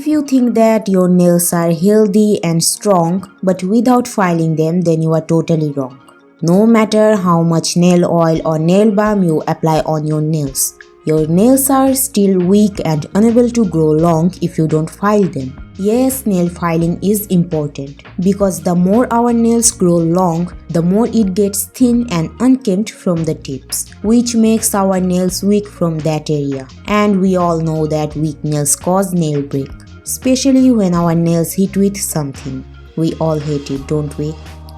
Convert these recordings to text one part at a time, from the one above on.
If you think that your nails are healthy and strong but without filing them, then you are totally wrong. No matter how much nail oil or nail balm you apply on your nails, your nails are still weak and unable to grow long if you don't file them. Yes, nail filing is important because the more our nails grow long, the more it gets thin and unkempt from the tips, which makes our nails weak from that area. And we all know that weak nails cause nail break, especially when our nails hit with something. We all hate it, don't we?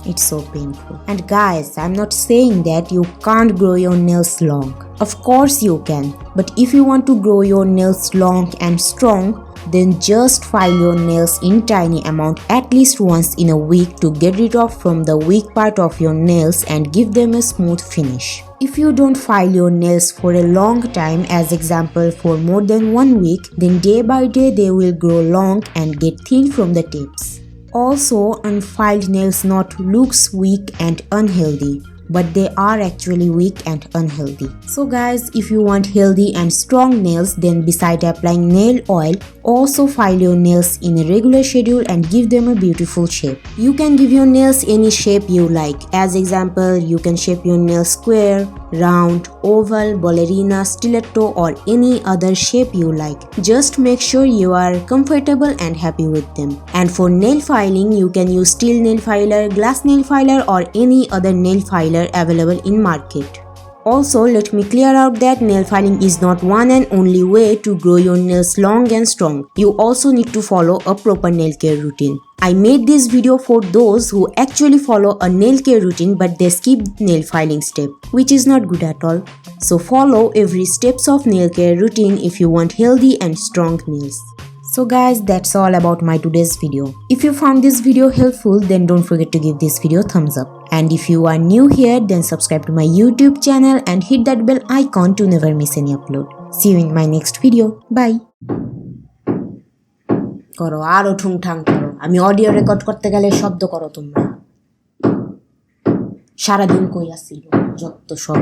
It's so painful. And guys, I'm not saying that you can't grow your nails long. Of course you can. But if you want to grow your nails long and strong, then just file your nails in tiny amount at least once in a week to get rid of from the weak part of your nails and give them a smooth finish. If you don't file your nails for a long time, as example for more than 1 week, then day by day they will grow long and get thin from the tips. Also, unfiled nails not looks weak and unhealthy, but they are actually weak and unhealthy. So guys, if you want healthy and strong nails, then beside applying nail oil, also file your nails in a regular schedule and give them a beautiful shape. You can give your nails any shape you like. As example, you can shape your nails square, round, oval, ballerina, stiletto or any other shape you like. Just make sure you are comfortable and happy with them. And for nail filing, you can use steel nail filer, glass nail filer or any other nail filer available in market. Also, let me clear out that nail filing is not one and only way to grow your nails long and strong. You also need to follow a proper nail care routine. I made this video for those who actually follow a nail care routine but they skip nail filing step, which is not good at all. So follow every steps of nail care routine if you want healthy and strong nails. So guys, that's all about my today's video. If you found this video helpful, then don't forget to give this video a thumbs up. And if you are new here, then subscribe to my YouTube channel and hit that bell icon to never miss any upload. See you in my next video. Bye. করো আরো ঠুংঠাং করো আমি audio record করতে গেলে শব্দ করো তোমরা সারাদিন কই আসছিল যত সব